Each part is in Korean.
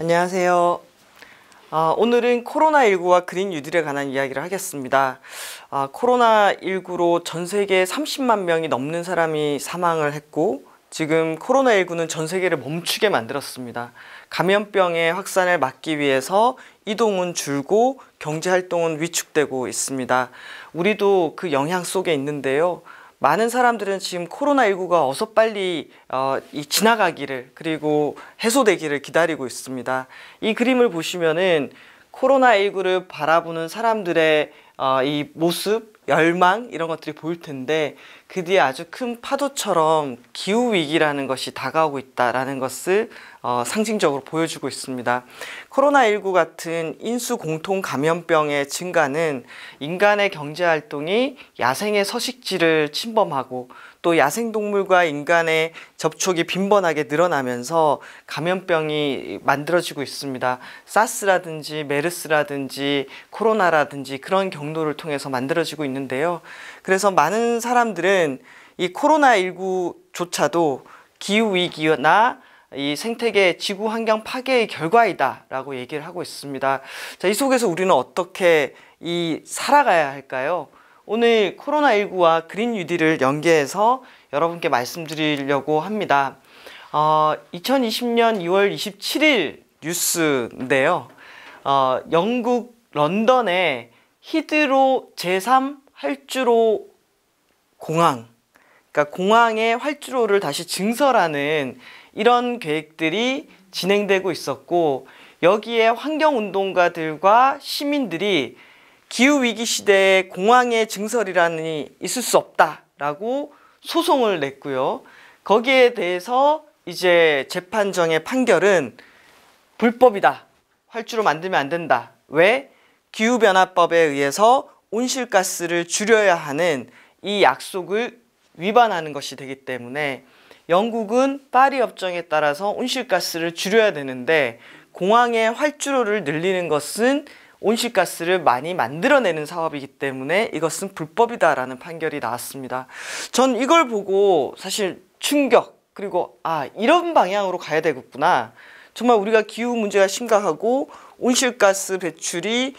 안녕하세요. 오늘은 코로나19와 그린 뉴딜에 관한 이야기를 하겠습니다. 코로나19로 전 세계 30만 명이 넘는 사람이 사망을 했고, 지금 코로나19는 전 세계를 멈추게 만들었습니다. 감염병의 확산을 막기 위해서 이동은 줄고 경제활동은 위축되고 있습니다. 우리도 그 영향 속에 있는데요. 많은 사람들은 지금 코로나19가 어서 빨리 지나가기를, 그리고 해소되기를 기다리고 있습니다. 이 그림을 보시면은 코로나19를 바라보는 사람들의 이 모습, 열망 이런 것들이 보일 텐데, 그 뒤에 아주 큰 파도처럼 기후위기라는 것이 다가오고 있다는 것을 상징적으로 보여주고 있습니다. 코로나19 같은 인수 공통 감염병의 증가는 인간의 경제활동이 야생의 서식지를 침범하고, 또 야생동물과 인간의 접촉이 빈번하게 늘어나면서 감염병이 만들어지고 있습니다. 사스라든지 메르스라든지 코로나라든지 그런 경로를 통해서 만들어지고 있는데요. 그래서 많은 사람들은 이 코로나19조차도 기후위기나 이 생태계 지구 환경 파괴의 결과이다 라고 얘기를 하고 있습니다. 자, 이 속에서 우리는 어떻게 살아가야 할까요? 오늘 코로나19와 그린 뉴딜을 연계해서 여러분께 말씀드리려고 합니다. 2020년 2월 27일 뉴스인데요. 영국 런던의 히드로 제3 활주로 공항, 그러니까 공항의 활주로를 다시 증설하는 이런 계획들이 진행되고 있었고, 여기에 환경운동가들과 시민들이 기후위기 시대에 공항의 증설이라니 있을 수 없다라고 소송을 냈고요. 거기에 대해서 이제 재판정의 판결은 불법이다. 활주로 만들면 안 된다. 왜? 기후변화법에 의해서 온실가스를 줄여야 하는 이 약속을 위반하는 것이 되기 때문에 영국은 파리 협정에 따라서 온실가스를 줄여야 되는데, 공항의 활주로를 늘리는 것은 온실가스를 많이 만들어내는 사업이기 때문에 이것은 불법이다라는 판결이 나왔습니다. 전 이걸 보고 사실 충격, 그리고 이런 방향으로 가야 되겠구나. 정말 우리가 기후 문제가 심각하고 온실가스 배출을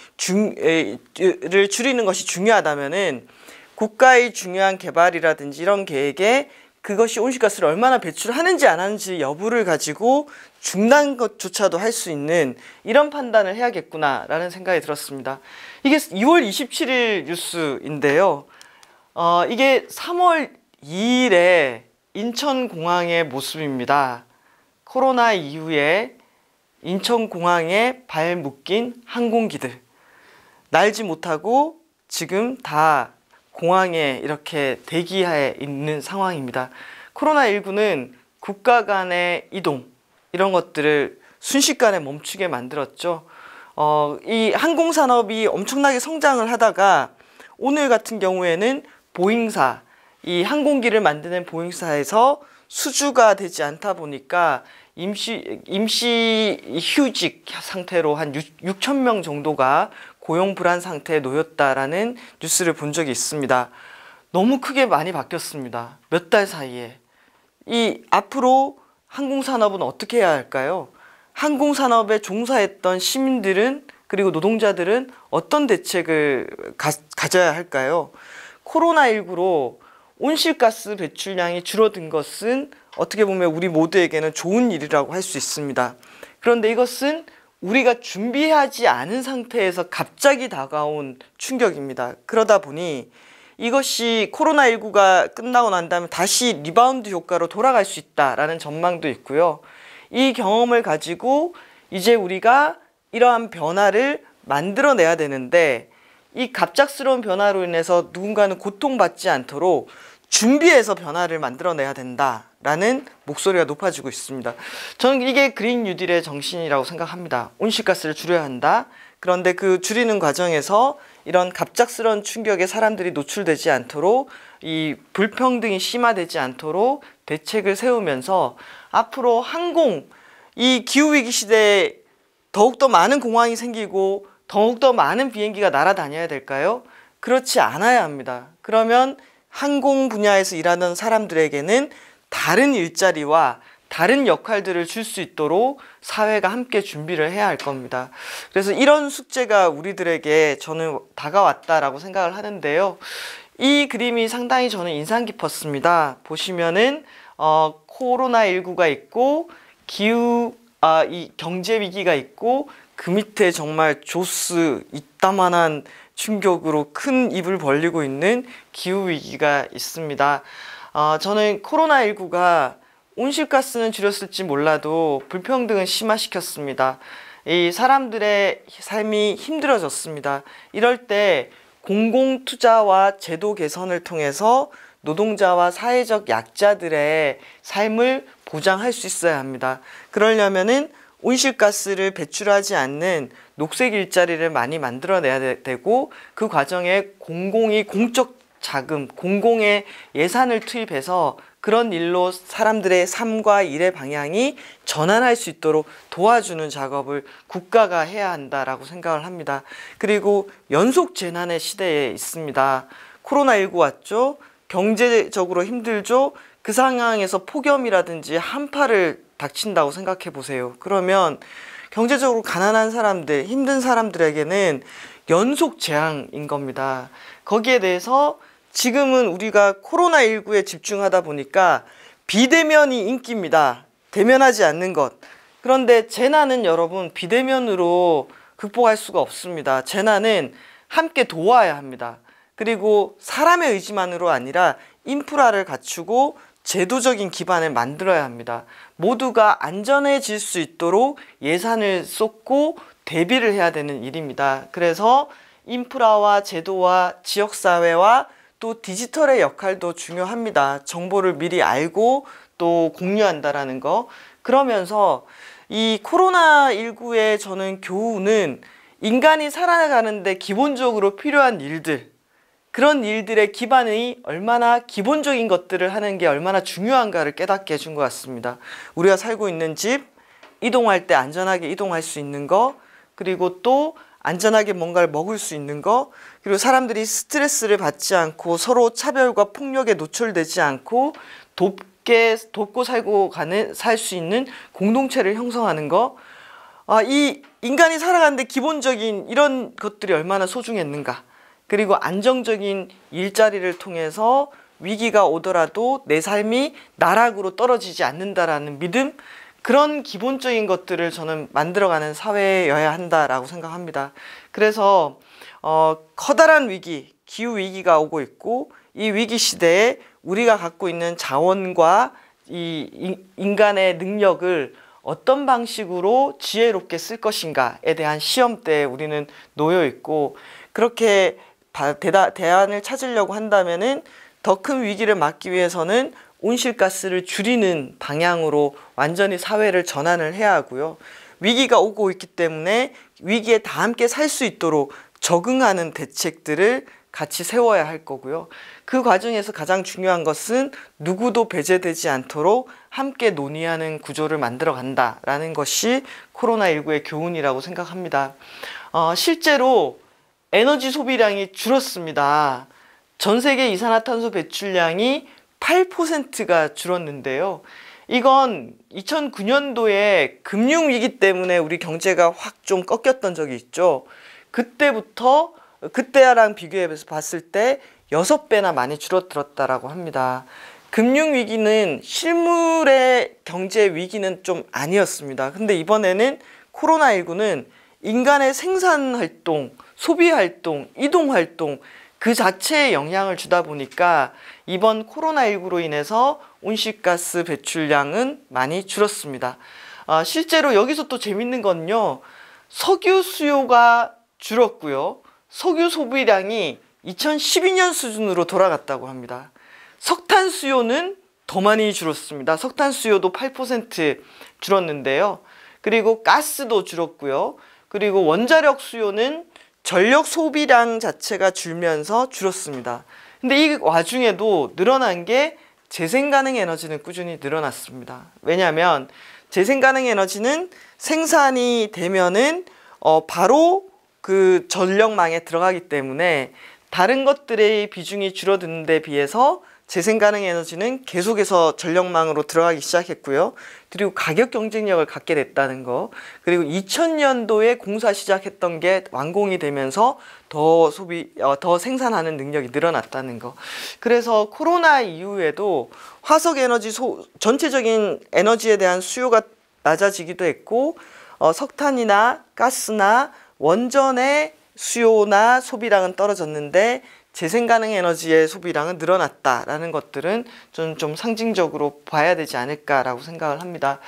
줄이는 것이 중요하다면은 국가의 중요한 개발이라든지 이런 계획에 그것이 온실가스를 얼마나 배출하는지 안 하는지 여부를 가지고 중단 것조차도 할 수 있는 이런 판단을 해야겠구나라는 생각이 들었습니다. 이게 2월 27일 뉴스인데요. 이게 3월 2일에 인천공항의 모습입니다. 코로나 이후에 인천공항에 발 묶인 항공기들, 날지 못하고 지금 다 공항에 이렇게 대기하에 있는 상황입니다. 코로나19는 국가 간의 이동, 이런 것들을 순식간에 멈추게 만들었죠. 이 항공산업이 엄청나게 성장을 하다가 오늘 같은 경우에는 보잉사, 이 항공기를 만드는 보잉사에서 수주가 되지 않다 보니까 임시 휴직 상태로 한 6천 명 정도가 고용 불안 상태에 놓였다라는 뉴스를 본 적이 있습니다. 너무 크게 많이 바뀌었습니다. 몇 달 사이에. 앞으로 항공산업은 어떻게 해야 할까요? 항공산업에 종사했던 시민들은, 그리고 노동자들은 어떤 대책을 가져야 할까요? 코로나19로 온실가스 배출량이 줄어든 것은 어떻게 보면 우리 모두에게는 좋은 일이라고 할 수 있습니다. 그런데 이것은 우리가 준비하지 않은 상태에서 갑자기 다가온 충격입니다. 그러다 보니 이것이 코로나19가 끝나고 난 다음에 다시 리바운드 효과로 돌아갈 수 있다라는 전망도 있고요. 이 경험을 가지고 이제 우리가 이러한 변화를 만들어내야 되는데, 이 갑작스러운 변화로 인해서 누군가는 고통받지 않도록 준비해서 변화를 만들어내야 된다라는 목소리가 높아지고 있습니다. 저는 이게 그린 뉴딜의 정신이라고 생각합니다. 온실가스를 줄여야 한다. 그런데 그 줄이는 과정에서 이런 갑작스러운 충격에 사람들이 노출되지 않도록, 이 불평등이 심화되지 않도록 대책을 세우면서 앞으로 이 기후위기 시대에 더욱더 많은 공항이 생기고 더욱더 많은 비행기가 날아다녀야 될까요? 그렇지 않아야 합니다. 그러면 항공 분야에서 일하는 사람들에게는 다른 일자리와 다른 역할들을 줄 수 있도록 사회가 함께 준비를 해야 할 겁니다. 그래서 이런 숙제가 우리들에게 저는 다가왔다라고 생각을 하는데요. 이 그림이 상당히 저는 인상 깊었습니다. 보시면은 코로나19가 있고 이 경제 위기가 있고 그 밑에 정말 조스 이따만한 충격으로 큰 입을 벌리고 있는 기후 위기가 있습니다. 저는 코로나19가 온실가스는 줄였을지 몰라도 불평등은 심화시켰습니다. 이 사람들의 삶이 힘들어졌습니다. 이럴 때 공공투자와 제도 개선을 통해서 노동자와 사회적 약자들의 삶을 보장할 수 있어야 합니다. 그러려면은 온실가스를 배출하지 않는 녹색 일자리를 많이 만들어내야 되고 그 과정에 공적 자금, 공공의 예산을 투입해서 그런 일로 사람들의 삶과 일의 방향이 전환할 수 있도록 도와주는 작업을 국가가 해야 한다라고 생각을 합니다. 그리고 연속 재난의 시대에 있습니다. 코로나19 왔죠. 경제적으로 힘들죠. 그 상황에서 폭염이라든지 한파를 닥친다고 생각해 보세요. 그러면 경제적으로 가난한 사람들, 힘든 사람들에게는 연속 재앙인 겁니다. 거기에 대해서 지금은 우리가 코로나19에 집중하다 보니까 비대면이 인기입니다. 대면하지 않는 것. 그런데 재난은 여러분 비대면으로 극복할 수가 없습니다. 재난은 함께 도와야 합니다. 그리고 사람의 의지만으로 아니라 인프라를 갖추고 제도적인 기반을 만들어야 합니다. 모두가 안전해질 수 있도록 예산을 쏟고 대비를 해야 되는 일입니다. 그래서 인프라와 제도와 지역사회와 또 디지털의 역할도 중요합니다. 정보를 미리 알고 또 공유한다라는 거. 그러면서 이 코로나19의 저는 교훈은 인간이 살아가는데 기본적으로 필요한 일들, 그런 일들의 기반이 얼마나 기본적인 것들을 하는 게 얼마나 중요한가를 깨닫게 해준 것 같습니다. 우리가 살고 있는 집, 이동할 때 안전하게 이동할 수 있는 거, 그리고 또 안전하게 뭔가를 먹을 수 있는 거, 그리고 사람들이 스트레스를 받지 않고 서로 차별과 폭력에 노출되지 않고 돕고 살 수 있는 공동체를 형성하는 거. 이 인간이 살아가는데 기본적인 이런 것들이 얼마나 소중했는가. 그리고 안정적인 일자리를 통해서 위기가 오더라도 내 삶이 나락으로 떨어지지 않는다라는 믿음, 그런 기본적인 것들을 저는 만들어가는 사회여야 한다라고 생각합니다. 그래서 커다란 위기, 기후위기가 오고 있고 이 위기 시대에 우리가 갖고 있는 자원과 이 인간의 능력을 어떤 방식으로 지혜롭게 쓸 것인가에 대한 시험대에 우리는 놓여 있고, 그렇게 대안을 찾으려고 한다면은 더 큰 위기를 막기 위해서는 온실가스를 줄이는 방향으로 완전히 사회를 전환을 해야 하고요. 위기가 오고 있기 때문에 위기에 다 함께 살 수 있도록 적응하는 대책들을 같이 세워야 할 거고요. 그 과정에서 가장 중요한 것은 누구도 배제되지 않도록 함께 논의하는 구조를 만들어 간다라는 것이 코로나19의 교훈이라고 생각합니다. 실제로 에너지 소비량이 줄었습니다. 전 세계 이산화탄소 배출량이 8%가 줄었는데요. 이건 2009년도에 금융위기 때문에 우리 경제가 확 좀 꺾였던 적이 있죠. 그때랑 비교해서 봤을 때 6배나 많이 줄어들었다라고 합니다. 금융위기는 실물의 경제 위기는 좀 아니었습니다. 근데 이번에는 코로나19는 인간의 생산활동, 소비활동, 이동활동 그 자체에 영향을 주다 보니까 이번 코로나19로 인해서 온실가스 배출량은 많이 줄었습니다. 실제로 여기서 또 재밌는 건요. 석유 수요가 줄었고요. 석유 소비량이 2012년 수준으로 돌아갔다고 합니다. 석탄 수요는 더 많이 줄었습니다. 석탄 수요도 8% 줄었는데요. 그리고 가스도 줄었고요. 그리고 원자력 수요는 전력 소비량 자체가 줄면서 줄었습니다. 근데 이 와중에도 늘어난 게 재생가능 에너지는 꾸준히 늘어났습니다. 왜냐하면 재생가능 에너지는 생산이 되면은 바로 그 전력망에 들어가기 때문에 다른 것들의 비중이 줄어드는 데 비해서 재생 가능 에너지는 계속해서 전력망으로 들어가기 시작했고요. 그리고 가격 경쟁력을 갖게 됐다는 거. 그리고 2000년도에 공사 시작했던 게 완공이 되면서 더 생산하는 능력이 늘어났다는 거. 그래서 코로나 이후에도 화석 에너지 전체적인 에너지에 대한 수요가 낮아지기도 했고, 석탄이나 가스나 원전의 수요나 소비량은 떨어졌는데 재생 가능 에너지의 소비량은 늘어났다라는 것들은 저는 좀 상징적으로 봐야 되지 않을까라고 생각을 합니다.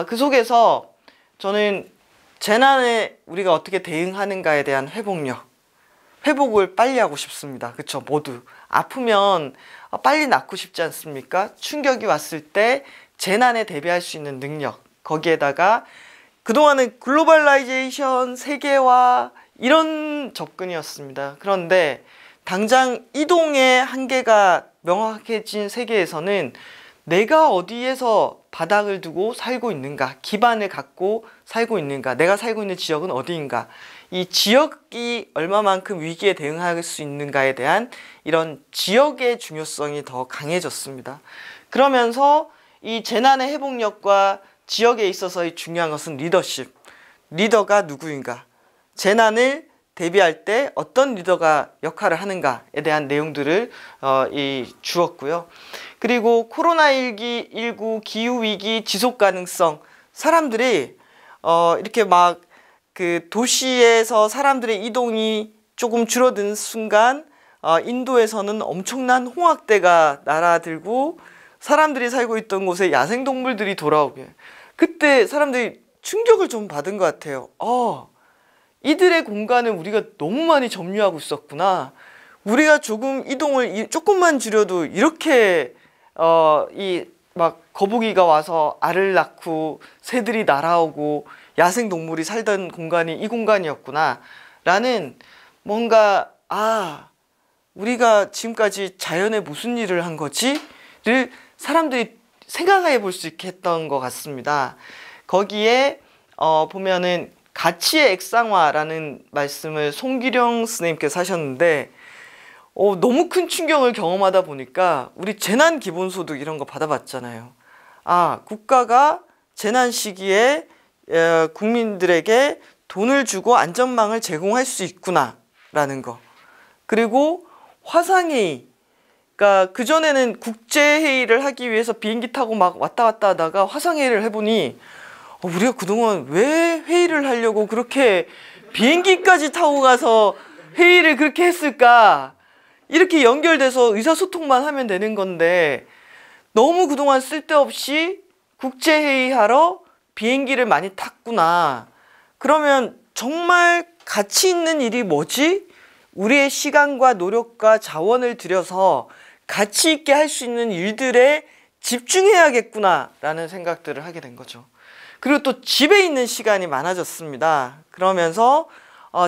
그 속에서 저는 재난에 우리가 어떻게 대응하는가에 대한 회복을 빨리 하고 싶습니다. 그렇죠? 모두 아프면 빨리 낫고 싶지 않습니까? 충격이 왔을 때 재난에 대비할 수 있는 능력, 거기에다가 그동안은 글로벌라이제이션, 세계화 이런 접근이었습니다. 그런데 당장 이동의 한계가 명확해진 세계에서는 내가 어디에서 바닥을 두고 살고 있는가, 기반을 갖고 살고 있는가, 내가 살고 있는 지역은 어디인가, 이 지역이 얼마만큼 위기에 대응할 수 있는가에 대한 이런 지역의 중요성이 더 강해졌습니다. 그러면서 이 재난의 회복력과 지역에 있어서의 중요한 것은 리더십, 리더가 누구인가, 재난을 대비할 때 어떤 리더가 역할을 하는가에 대한 내용들을 주었고요. 그리고 코로나19 기후위기 지속가능성, 사람들이 이렇게 막 그 도시에서 사람들의 이동이 조금 줄어든 순간 인도에서는 엄청난 홍학대가 날아들고 사람들이 살고 있던 곳에 야생동물들이 돌아오게, 그때 사람들이 충격을 좀 받은 것 같아요. 이들의 공간을 우리가 너무 많이 점유하고 있었구나. 우리가 조금 이동을 조금만 줄여도 이렇게 이 막 거북이가 와서 알을 낳고 새들이 날아오고 야생동물이 살던 공간이 이 공간이었구나 라는 뭔가 우리가 지금까지 자연에 무슨 일을 한 거지?를 사람들이 생각해 볼 수 있게 했던 것 같습니다. 거기에 보면은 가치의 액상화라는 말씀을 송기령 선생님께서 하셨는데 너무 큰 충격을 경험하다 보니까 우리 재난 기본소득 이런 거 받아봤잖아요. 국가가 재난 시기에 국민들에게 돈을 주고 안전망을 제공할 수 있구나 라는 거. 그리고 화상회의, 그러니까 그전에는 국제회의를 하기 위해서 비행기 타고 막 왔다 갔다 하다가 화상회의를 해보니 우리가 그동안 왜 회의를 하려고 그렇게 비행기까지 타고 가서 회의를 그렇게 했을까? 이렇게 연결돼서 의사소통만 하면 되는 건데 너무 그동안 쓸데없이 국제회의하러 비행기를 많이 탔구나. 그러면 정말 가치 있는 일이 뭐지? 우리의 시간과 노력과 자원을 들여서 가치 있게 할 수 있는 일들에 집중해야겠구나 라는 생각들을 하게 된 거죠. 그리고 또 집에 있는 시간이 많아졌습니다. 그러면서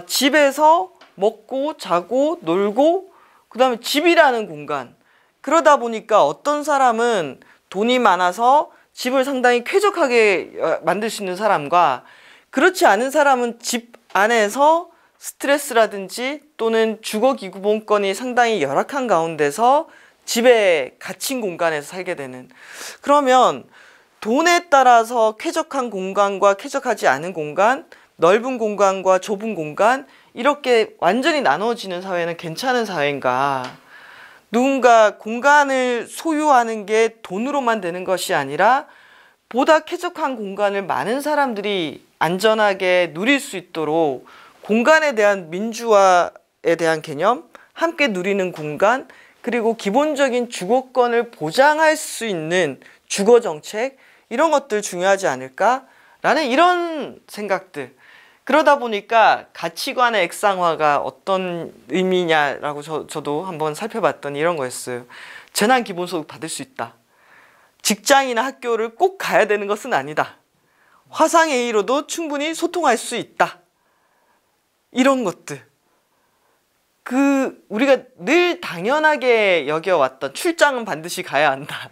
집에서 먹고 자고 놀고 그 다음에 집이라는 공간, 그러다 보니까 어떤 사람은 돈이 많아서 집을 상당히 쾌적하게 만들 수 있는 사람과 그렇지 않은 사람은 집 안에서 스트레스라든지 또는 주거기본권이 상당히 열악한 가운데서 집에 갇힌 공간에서 살게 되는, 그러면 돈에 따라서 쾌적한 공간과 쾌적하지 않은 공간, 넓은 공간과 좁은 공간, 이렇게 완전히 나눠지는 사회는 괜찮은 사회인가? 누군가 공간을 소유하는 게 돈으로만 되는 것이 아니라 보다 쾌적한 공간을 많은 사람들이 안전하게 누릴 수 있도록 공간에 대한 민주화에 대한 개념, 함께 누리는 공간, 그리고 기본적인 주거권을 보장할 수 있는 주거정책, 이런 것들 중요하지 않을까라는 이런 생각들. 그러다 보니까 가치관의 액상화가 어떤 의미냐라고 저도 한번 살펴봤더니 이런 거였어요. 재난 기본소득 받을 수 있다. 직장이나 학교를 꼭 가야 되는 것은 아니다. 화상회의로도 충분히 소통할 수 있다. 이런 것들. 우리가 늘 당연하게 여겨왔던 출장은 반드시 가야 한다.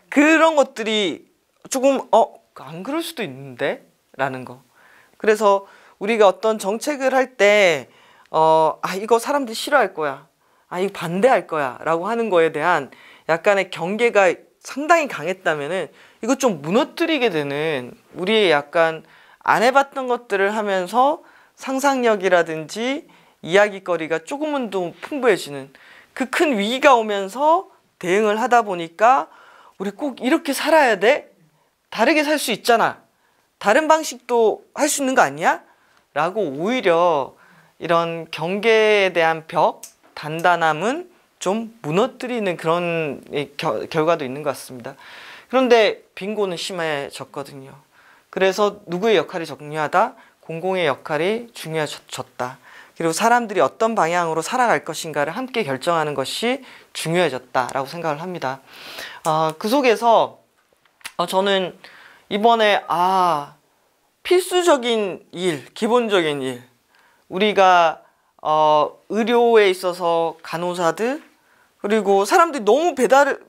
그런 것들이 조금 안 그럴 수도 있는데? 라는 거. 그래서 우리가 어떤 정책을 할 때 이거 사람들이 싫어할 거야. 이거 반대할 거야. 라고 하는 거에 대한 약간의 경계가 상당히 강했다면은 이거 좀 무너뜨리게 되는, 우리의 약간 안 해봤던 것들을 하면서 상상력이라든지 이야기거리가 조금은 더 풍부해지는 그 큰 위기가 오면서 대응을 하다 보니까 우리 꼭 이렇게 살아야 돼? 다르게 살 수 있잖아. 다른 방식도 할 수 있는 거 아니야? 라고 오히려 이런 경계에 대한 벽, 단단함은 좀 무너뜨리는 그런 결과도 있는 것 같습니다. 그런데 빈곤은 심해졌거든요. 그래서 누구의 역할이 중요하다? 공공의 역할이 중요해졌다. 그리고 사람들이 어떤 방향으로 살아갈 것인가를 함께 결정하는 것이 중요해졌다라고 생각을 합니다. 그 속에서 저는 이번에 필수적인 일, 기본적인 일, 우리가 의료에 있어서 간호사들, 그리고 사람들이 너무 배달을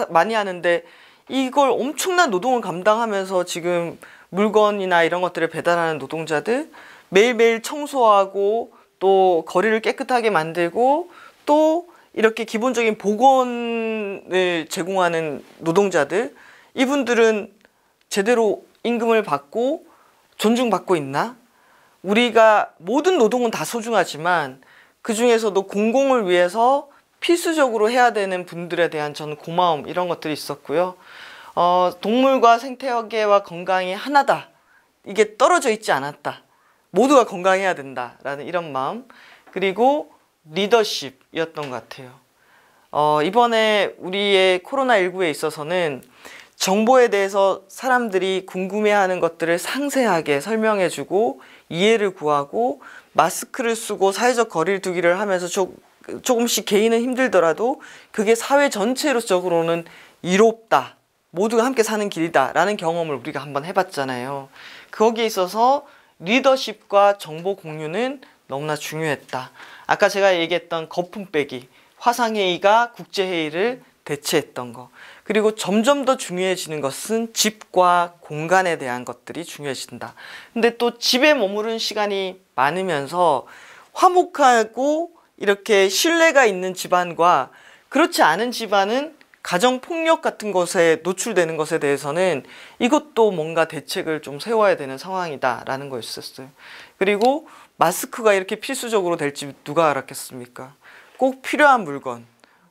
많이 하는데 이걸 엄청난 노동을 감당하면서 지금 물건이나 이런 것들을 배달하는 노동자들, 매일매일 청소하고 또 거리를 깨끗하게 만들고 또 이렇게 기본적인 보건을 제공하는 노동자들, 이분들은 제대로 임금을 받고 존중받고 있나? 우리가 모든 노동은 다 소중하지만 그 중에서도 공공을 위해서 필수적으로 해야 되는 분들에 대한 저는 고마움, 이런 것들이 있었고요. 동물과 생태계와 건강이 하나다. 이게 떨어져 있지 않았다. 모두가 건강해야 된다라는 이런 마음, 그리고 리더십이었던 것 같아요. 이번에 우리의 코로나19에 있어서는 정보에 대해서 사람들이 궁금해하는 것들을 상세하게 설명해주고 이해를 구하고 마스크를 쓰고 사회적 거리를 두기를 하면서 조금씩 개인은 힘들더라도 그게 사회 전체적으로는 이롭다, 모두가 함께 사는 길이다 라는 경험을 우리가 한번 해봤잖아요. 거기에 있어서 리더십과 정보 공유는 너무나 중요했다. 아까 제가 얘기했던 거품 빼기, 화상회의가 국제회의를 대체했던 거, 그리고 점점 더 중요해지는 것은 집과 공간에 대한 것들이 중요해진다. 근데 또 집에 머무른 시간이 많으면서 화목하고 이렇게 신뢰가 있는 집안과 그렇지 않은 집안은 가정폭력 같은 것에 노출되는 것에 대해서는 이것도 뭔가 대책을 좀 세워야 되는 상황이다라는 거였었어요. 그리고 마스크가 이렇게 필수적으로 될지 누가 알았겠습니까? 꼭 필요한 물건,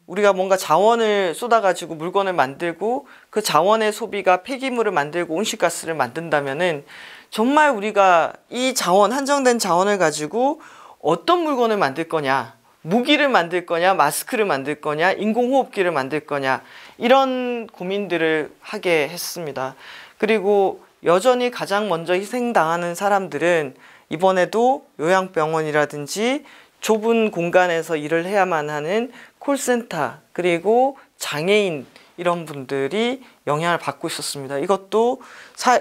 우리가 뭔가 자원을 쏟아가지고 물건을 만들고 그 자원의 소비가 폐기물을 만들고 온실가스를 만든다면은 정말 우리가 이 자원, 한정된 자원을 가지고 어떤 물건을 만들 거냐, 무기를 만들 거냐, 마스크를 만들 거냐, 인공호흡기를 만들 거냐, 이런 고민들을 하게 했습니다. 그리고 여전히 가장 먼저 희생당하는 사람들은 이번에도 요양병원이라든지 좁은 공간에서 일을 해야만 하는 콜센터, 그리고 장애인, 이런 분들이 영향을 받고 있었습니다. 이것도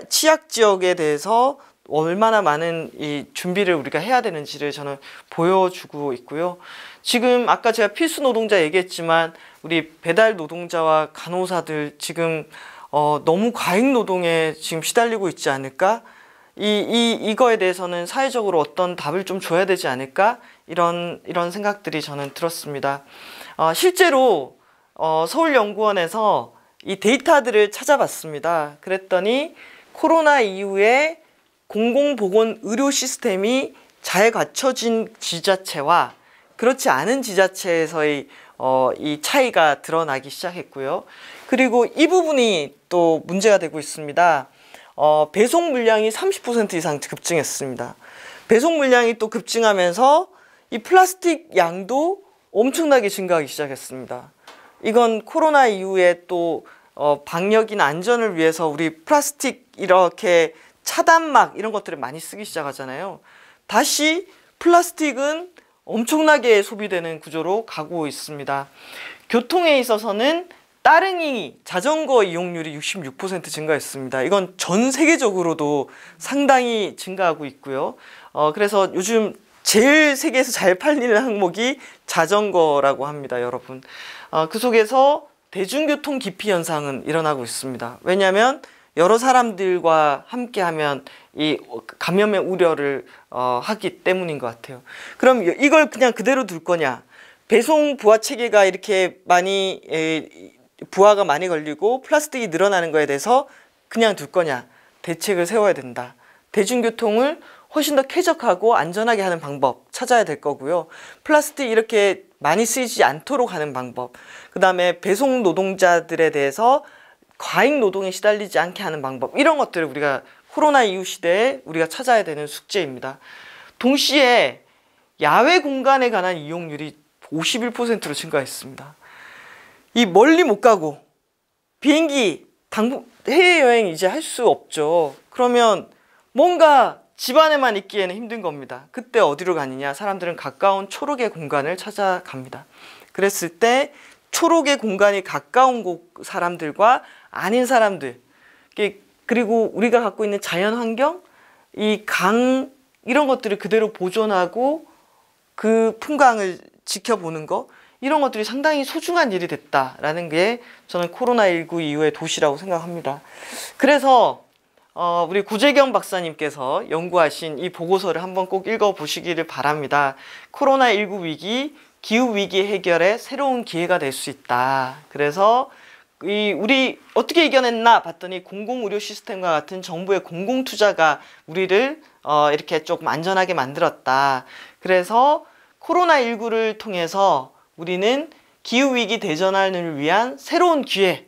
취약 지역에 대해서 얼마나 많은 이 준비를 우리가 해야 되는지를 저는 보여주고 있고요. 지금 아까 제가 필수 노동자 얘기했지만 우리 배달 노동자와 간호사들 지금 너무 과잉 노동에 지금 시달리고 있지 않을까? 이거에 대해서는 사회적으로 어떤 답을 좀 줘야 되지 않을까? 이런 생각들이 저는 들었습니다. 실제로 서울연구원에서 이 데이터들을 찾아봤습니다. 그랬더니 코로나 이후에 공공보건 의료 시스템이 잘 갖춰진 지자체와 그렇지 않은 지자체에서의 이 차이가 드러나기 시작했고요. 그리고 이 부분이 또 문제가 되고 있습니다. 배송 물량이 30% 이상 급증했습니다. 배송 물량이 또 급증하면서 이 플라스틱 양도 엄청나게 증가하기 시작했습니다. 이건 코로나 이후에 또 방역이나 안전을 위해서 우리 플라스틱 이렇게 차단막 이런 것들을 많이 쓰기 시작하잖아요. 다시 플라스틱은 엄청나게 소비되는 구조로 가고 있습니다. 교통에 있어서는 따릉이 자전거 이용률이 66% 증가했습니다. 이건 전 세계적으로도 상당히 증가하고 있고요. 그래서 요즘 제일 세계에서 잘 팔리는 항목이 자전거라고 합니다, 여러분. 그 속에서 대중교통 기피 현상은 일어나고 있습니다. 왜냐하면 여러 사람들과 함께하면 이 감염의 우려를 하기 때문인 것 같아요. 그럼 이걸 그냥 그대로 둘 거냐? 배송 부하 체계가 이렇게 많이 부하가 많이 걸리고 플라스틱이 늘어나는 거에 대해서 그냥 둘 거냐? 대책을 세워야 된다. 대중교통을 훨씬 더 쾌적하고 안전하게 하는 방법 찾아야 될 거고요. 플라스틱 이렇게 많이 쓰이지 않도록 하는 방법, 그 다음에 배송 노동자들에 대해서 과잉 노동에 시달리지 않게 하는 방법, 이런 것들을 우리가 코로나 이후 시대에 우리가 찾아야 되는 숙제입니다. 동시에 야외 공간에 관한 이용률이 51%로 증가했습니다. 이 멀리 못 가고 비행기 해외여행 이제 할 수 없죠. 그러면 뭔가 집 안에만 있기에는 힘든 겁니다. 그때 어디로 가느냐? 사람들은 가까운 초록의 공간을 찾아갑니다. 그랬을 때 초록의 공간이 가까운 사람들과 아닌 사람들, 그리고 우리가 갖고 있는 자연 환경, 이 강, 이런 것들을 그대로 보존하고 그 풍광을 지켜보는 거, 이런 것들이 상당히 소중한 일이 됐다라는 게 저는 코로나19 이후의 도시라고 생각합니다. 그래서 우리 구재경 박사님께서 연구하신 이 보고서를 한번 꼭 읽어보시기를 바랍니다. 코로나19 위기, 기후위기 해결에 새로운 기회가 될 수 있다. 그래서 우리 어떻게 이겨냈나 봤더니 공공의료 시스템과 같은 정부의 공공투자가 우리를 이렇게 조금 안전하게 만들었다. 그래서 코로나19를 통해서 우리는 기후위기 대전환을 위한 새로운 기회,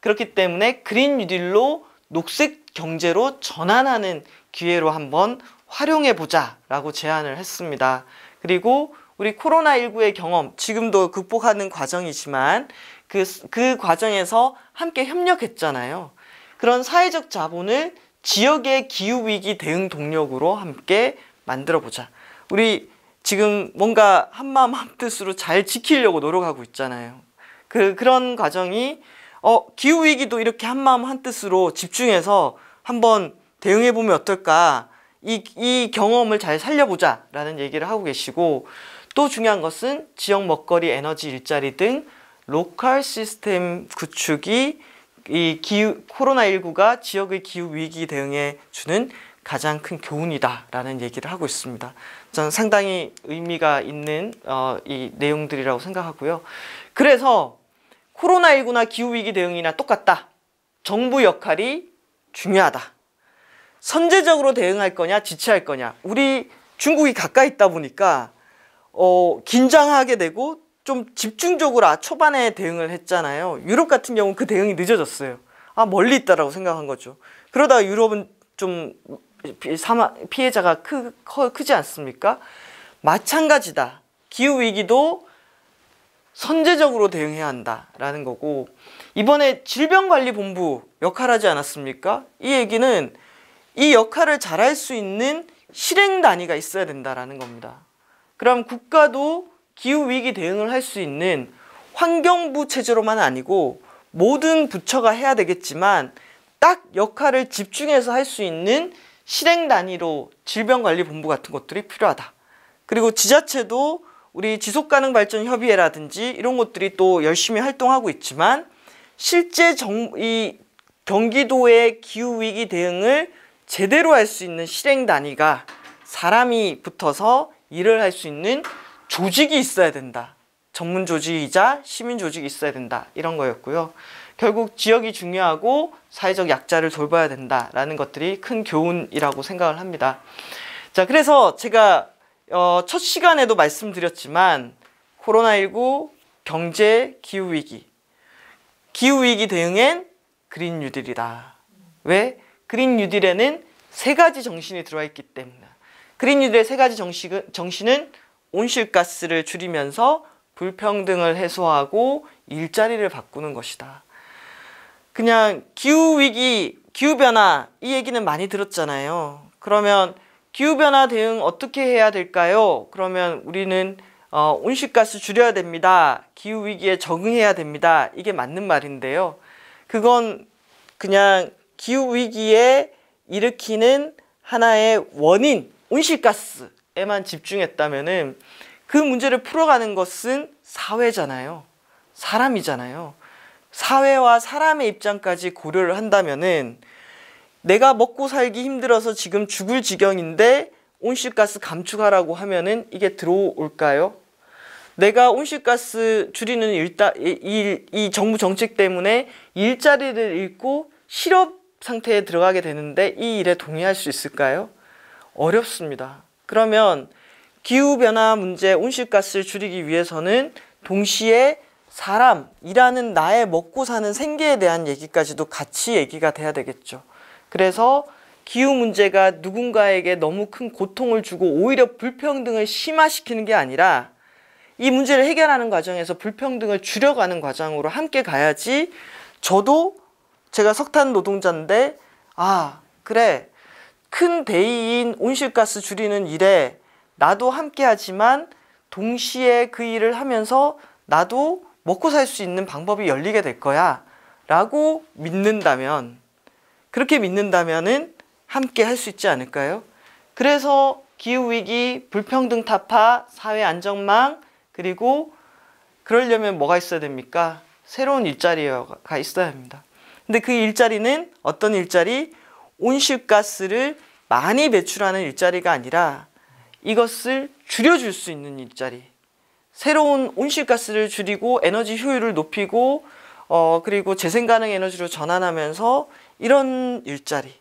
그렇기 때문에 그린 뉴딜로 녹색 경제로 전환하는 기회로 한번 활용해 보자 라고 제안을 했습니다. 그리고 우리 코로나19의 경험, 지금도 극복하는 과정이지만 그 과정에서 함께 협력했잖아요. 그런 사회적 자본을 지역의 기후위기 대응 동력으로 함께 만들어 보자. 우리 지금 뭔가 한마음 한뜻으로 잘 지키려고 노력하고 있잖아요. 그런 과정이 기후위기도 이렇게 한마음 한뜻으로 집중해서 한번 대응해보면 어떨까, 이 경험을 잘 살려보자 라는 얘기를 하고 계시고, 또 중요한 것은 지역 먹거리, 에너지 일자리 등 로컬 시스템 구축이 이 코로나19가 지역의 기후위기 대응에 주는 가장 큰 교훈이다 라는 얘기를 하고 있습니다. 저는 상당히 의미가 있는 이 내용들이라고 생각하고요. 그래서 코로나19나 기후위기 대응이나 똑같다. 정부 역할이 중요하다. 선제적으로 대응할 거냐 지체할 거냐. 우리 중국이 가까이 있다 보니까 긴장하게 되고 좀 집중적으로 초반에 대응을 했잖아요. 유럽 같은 경우는 그 대응이 늦어졌어요. 멀리 있다라고 생각한 거죠. 그러다가 유럽은 좀 피해자가 크지 않습니까? 마찬가지다. 기후위기도 선제적으로 대응해야 한다라는 거고, 이번에 질병관리본부 역할하지 않았습니까? 이 얘기는 이 역할을 잘할 수 있는 실행단위가 있어야 된다라는 겁니다. 그럼 국가도 기후위기 대응을 할 수 있는 환경부 체제로만 아니고 모든 부처가 해야 되겠지만 딱 역할을 집중해서 할 수 있는 실행단위로 질병관리본부 같은 것들이 필요하다. 그리고 지자체도 우리 지속가능발전협의회라든지 이런 것들이 또 열심히 활동하고 있지만 실제 이 경기도의 기후위기 대응을 제대로 할 수 있는 실행단위가 사람이 붙어서 일을 할 수 있는 조직이 있어야 된다. 전문 조직이자 시민 조직이 있어야 된다. 이런 거였고요. 결국 지역이 중요하고 사회적 약자를 돌봐야 된다라는 것들이 큰 교훈이라고 생각을 합니다. 자, 그래서 제가 첫 시간에도 말씀드렸지만 코로나19, 경제, 기후위기. 기후위기 대응엔 그린 뉴딜이다. 왜? 그린 뉴딜에는 세 가지 정신이 들어와 있기 때문에. 그린 뉴딜의 세 가지 정신은 온실가스를 줄이면서 불평등을 해소하고 일자리를 바꾸는 것이다. 그냥 기후위기, 기후변화 이 얘기는 많이 들었잖아요. 그러면 기후변화 대응 어떻게 해야 될까요? 그러면 우리는 온실가스 줄여야 됩니다. 기후위기에 적응해야 됩니다. 이게 맞는 말인데요. 그건 그냥 기후위기에 일으키는 하나의 원인, 온실가스에만 집중했다면은 그 문제를 풀어가는 것은 사회잖아요. 사람이잖아요. 사회와 사람의 입장까지 고려를 한다면은 내가 먹고 살기 힘들어서 지금 죽을 지경인데 온실가스 감축하라고 하면은 이게 들어올까요? 내가 온실가스 줄이는 이 정부 정책 때문에 일자리를 잃고 실업 상태에 들어가게 되는데 이 일에 동의할 수 있을까요? 어렵습니다. 그러면 기후변화 문제, 온실가스를 줄이기 위해서는 동시에 사람, 일하는 나의 먹고 사는 생계에 대한 얘기까지도 같이 얘기가 돼야 되겠죠. 그래서 기후 문제가 누군가에게 너무 큰 고통을 주고 오히려 불평등을 심화시키는 게 아니라 이 문제를 해결하는 과정에서 불평등을 줄여가는 과정으로 함께 가야지. 저도 제가 석탄 노동자인데 그래, 큰 대의인 온실가스 줄이는 일에 나도 함께 하지만 동시에 그 일을 하면서 나도 먹고 살 수 있는 방법이 열리게 될 거야 라고 믿는다면, 그렇게 믿는다면은 함께 할 수 있지 않을까요? 그래서 기후위기, 불평등 타파, 사회 안전망, 그리고 그러려면 뭐가 있어야 됩니까? 새로운 일자리가 있어야 합니다. 근데 그 일자리는 어떤 일자리? 온실가스를 많이 배출하는 일자리가 아니라 이것을 줄여줄 수 있는 일자리. 새로운 온실가스를 줄이고 에너지 효율을 높이고 그리고 재생가능 에너지로 전환하면서 이런 일자리,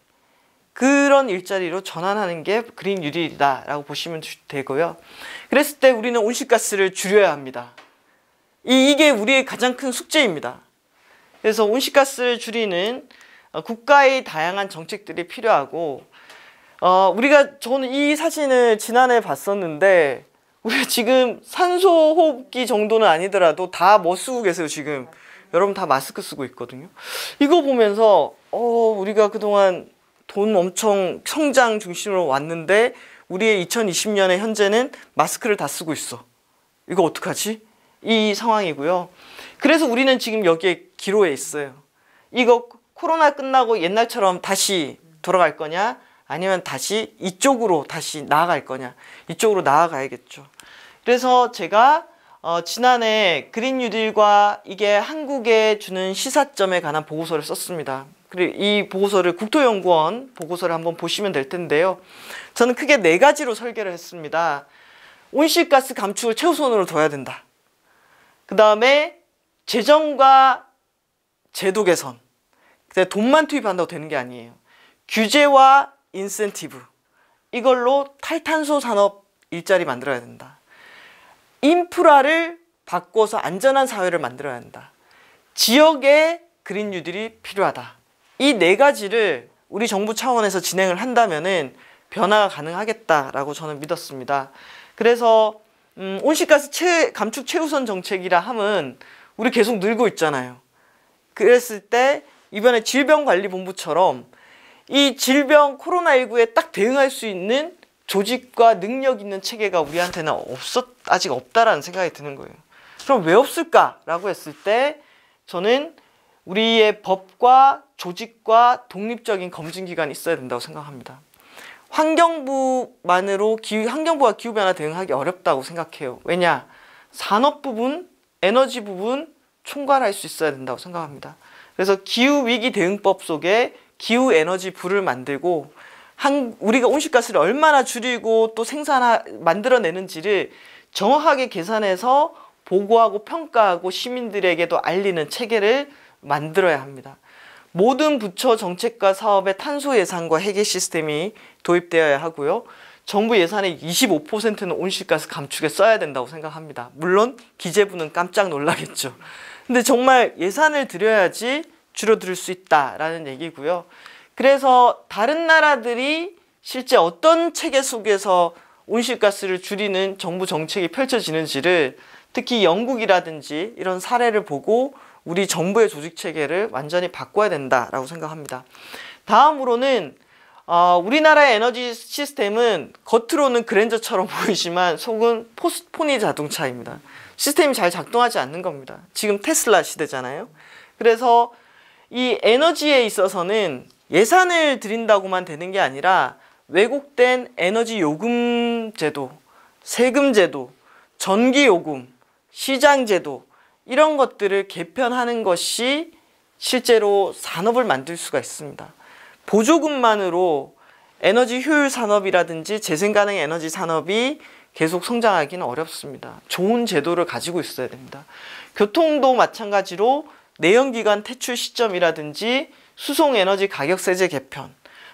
그런 일자리로 전환하는 게 그린 뉴딜이다 라고 보시면 되고요. 그랬을 때 우리는 온실가스를 줄여야 합니다. 이게 우리의 가장 큰 숙제입니다. 그래서 온실가스를 줄이는 국가의 다양한 정책들이 필요하고, 저는 이 사진을 지난해 봤었는데 우리가 지금 산소 호흡기 정도는 아니더라도 다 뭐 쓰고 계세요. 지금 여러분 다 마스크 쓰고 있거든요. 이거 보면서 우리가 그동안 돈 엄청 성장 중심으로 왔는데 우리의 2020년에 현재는 마스크를 다 쓰고 있어. 이거 어떡하지? 이 상황이고요. 그래서 우리는 지금 여기에 기로에 있어요. 이거 코로나 끝나고 옛날처럼 다시 돌아갈 거냐? 아니면 다시 이쪽으로 다시 나아갈 거냐? 이쪽으로 나아가야겠죠. 그래서 제가 지난해 그린 뉴딜과 이게 한국에 주는 시사점에 관한 보고서를 썼습니다. 그리고 이 보고서를 국토연구원 보고서를 한번 보시면 될 텐데요. 저는 크게 4가지로 설계를 했습니다. 온실가스 감축을 최우선으로 둬야 된다. 그 다음에 재정과 제도 개선. 돈만 투입한다고 되는 게 아니에요. 규제와 인센티브. 이걸로 탈탄소 산업 일자리 만들어야 된다. 인프라를 바꿔서 안전한 사회를 만들어야 한다. 지역에 그린 뉴딜이 필요하다. 이 4가지를 우리 정부 차원에서 진행을 한다면은 변화가 가능하겠다라고 저는 믿었습니다. 그래서 온실가스 감축 최우선 정책이라 함은 우리 계속 늘고 있잖아요. 그랬을 때 이번에 질병관리본부처럼 이 질병 코로나19에 딱 대응할 수 있는 조직과 능력 있는 체계가 우리한테는 아직 없다라는 생각이 드는 거예요. 그럼 왜 없을까라고 했을 때 저는 우리의 법과 조직과 독립적인 검증기관이 있어야 된다고 생각합니다. 환경부만으로 환경부가 기후변화 대응하기 어렵다고 생각해요. 왜냐? 산업 부분, 에너지 부분 총괄할 수 있어야 된다고 생각합니다. 그래서 기후위기 대응법 속에 기후에너지부를 만들고 우리가 온실가스를 얼마나 줄이고 또 만들어내는지를 정확하게 계산해서 보고하고 평가하고 시민들에게도 알리는 체계를 만들어야 합니다. 모든 부처 정책과 사업의 탄소 예산과 회계 시스템이 도입되어야 하고요. 정부 예산의 25%는 온실가스 감축에 써야 된다고 생각합니다. 물론 기재부는 깜짝 놀라겠죠. 근데 정말 예산을 들여야지 줄어들 수 있다라는 얘기고요. 그래서 다른 나라들이 실제 어떤 체계 속에서 온실가스를 줄이는 정부 정책이 펼쳐지는지를 특히 영국이라든지 이런 사례를 보고 우리 정부의 조직 체계를 완전히 바꿔야 된다라고 생각합니다. 다음으로는 우리나라의 에너지 시스템은 겉으로는 그랜저처럼 보이지만 속은 포니 자동차입니다. 시스템이 잘 작동하지 않는 겁니다. 지금 테슬라 시대잖아요. 그래서 이 에너지에 있어서는 예산을 들인다고만 되는 게 아니라 왜곡된 에너지 요금 제도, 세금 제도, 전기 요금, 시장 제도 이런 것들을 개편하는 것이 실제로 산업을 만들 수가 있습니다. 보조금만으로 에너지 효율 산업이라든지 재생가능 에너지 산업이 계속 성장하기는 어렵습니다. 좋은 제도를 가지고 있어야 됩니다. 교통도 마찬가지로 내연기관 퇴출 시점이라든지 수송에너지 가격세제 개편,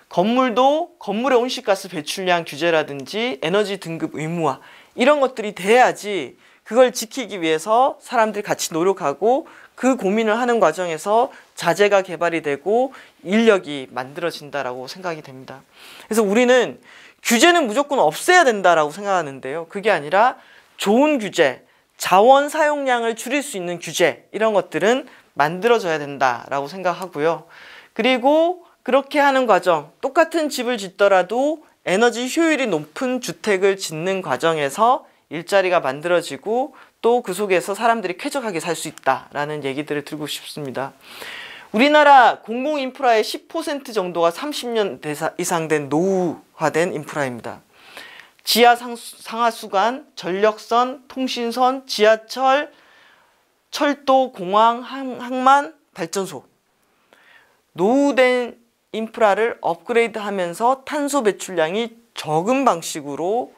건물도 건물의 온실가스 배출량 규제라든지 에너지 등급 의무화, 이런 것들이 돼야지 그걸 지키기 위해서 사람들이 같이 노력하고 그 고민을 하는 과정에서 자재가 개발이 되고 인력이 만들어진다라고 생각이 됩니다. 그래서 우리는 규제는 무조건 없애야 된다라고 생각하는데요. 그게 아니라 좋은 규제, 자원 사용량을 줄일 수 있는 규제, 이런 것들은 만들어져야 된다라고 생각하고요. 그리고 그렇게 하는 과정, 똑같은 집을 짓더라도 에너지 효율이 높은 주택을 짓는 과정에서 일자리가 만들어지고 또 그 속에서 사람들이 쾌적하게 살 수 있다라는 얘기들을 드리고 싶습니다. 우리나라 공공인프라의 10% 정도가 30년 이상 된 노후화된 인프라입니다. 지하 상하수관, 전력선, 통신선, 지하철, 철도, 공항, 항만, 발전소. 노후된 인프라를 업그레이드하면서 탄소 배출량이 적은 방식으로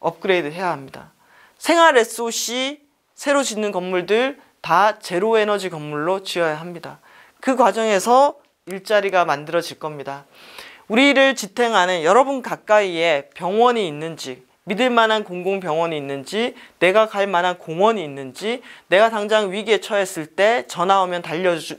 업그레이드 해야 합니다. 생활 SOC 새로 짓는 건물들 다 제로 에너지 건물로 지어야 합니다. 그 과정에서 일자리가 만들어질 겁니다. 우리를 지탱하는 여러분 가까이에 병원이 있는지, 믿을 만한 공공병원이 있는지, 내가 갈 만한 공원이 있는지, 내가 당장 위기에 처했을 때 전화 오면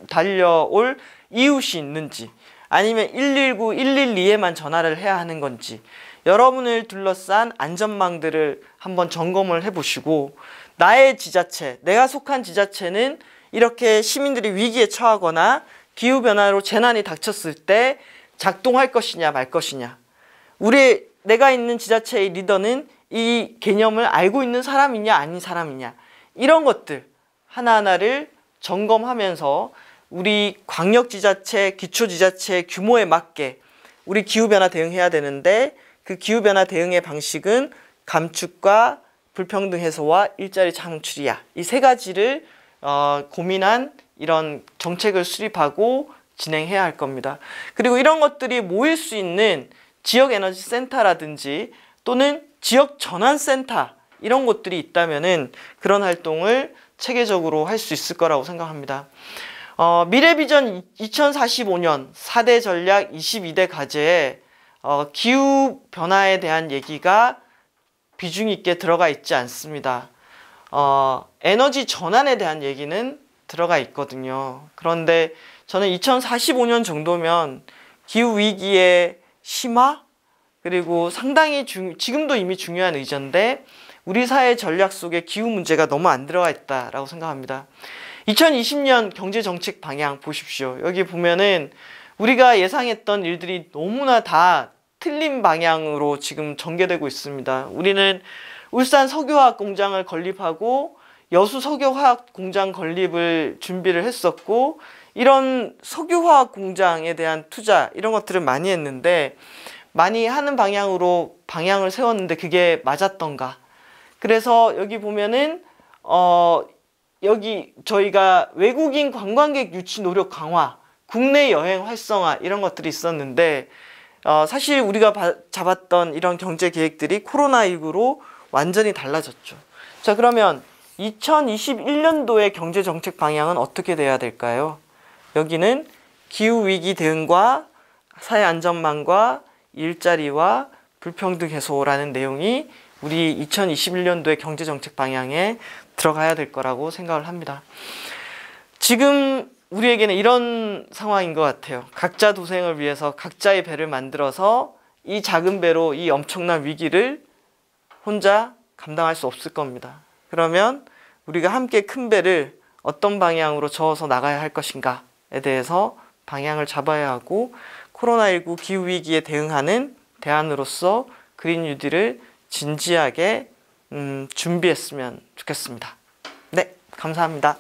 달려올 이웃이 있는지, 아니면 119, 112에만 전화를 해야 하는 건지, 여러분을 둘러싼 안전망들을 한번 점검을 해보시고, 나의 지자체, 내가 속한 지자체는 이렇게 시민들이 위기에 처하거나 기후변화로 재난이 닥쳤을 때 작동할 것이냐 말 것이냐, 내가 있는 지자체의 리더는 이 개념을 알고 있는 사람이냐 아닌 사람이냐, 이런 것들 하나하나를 점검하면서 우리 광역지자체, 기초지자체 규모에 맞게 우리 기후변화 대응해야 되는데, 그 기후변화 대응의 방식은 감축과 불평등 해소와 일자리 창출이야. 이 세 가지를 고민한 이런 정책을 수립하고 진행해야 할 겁니다. 그리고 이런 것들이 모일 수 있는 지역에너지센터라든지 또는 지역전환센터, 이런 곳들이 있다면은 그런 활동을 체계적으로 할 수 있을 거라고 생각합니다. 미래비전 2045년 4대 전략 22대 과제에 기후변화에 대한 얘기가 비중 있게 들어가 있지 않습니다. 에너지 전환에 대한 얘기는 들어가 있거든요. 그런데 저는 2045년 정도면 기후위기의 심화, 그리고 상당히 지금도 이미 중요한 의제인데 우리 사회 전략 속에 기후 문제가 너무 안 들어가 있다라고 생각합니다. 2020년 경제정책 방향 보십시오. 여기 보면은 우리가 예상했던 일들이 너무나 다 틀린 방향으로 지금 전개되고 있습니다. 우리는 울산 석유화학 공장을 건립하고 여수 석유화학 공장 건립을 준비를 했었고, 이런 석유화학 공장에 대한 투자, 이런 것들을 많이 했는데, 많이 하는 방향으로 방향을 세웠는데 그게 맞았던가. 그래서 여기 보면은 여기 저희가 외국인 관광객 유치 노력 강화, 국내 여행 활성화, 이런 것들이 있었는데 사실 우리가 잡았던 이런 경제 계획들이 코로나19로 완전히 달라졌죠. 자, 그러면 2021년도의 경제정책 방향은 어떻게 돼야 될까요? 여기는 기후위기 대응과 사회안전망과 일자리와 불평등 해소라는 내용이 우리 2021년도의 경제정책 방향에 들어가야 될 거라고 생각을 합니다. 지금 우리에게는 이런 상황인 것 같아요. 각자 도생을 위해서 각자의 배를 만들어서 이 작은 배로 이 엄청난 위기를 혼자 감당할 수 없을 겁니다. 그러면 우리가 함께 큰 배를 어떤 방향으로 저어서 나가야 할 것인가에 대해서 방향을 잡아야 하고, 코로나19 기후위기에 대응하는 대안으로서 그린 뉴딜을 진지하게 준비했으면 좋겠습니다. 네, 감사합니다.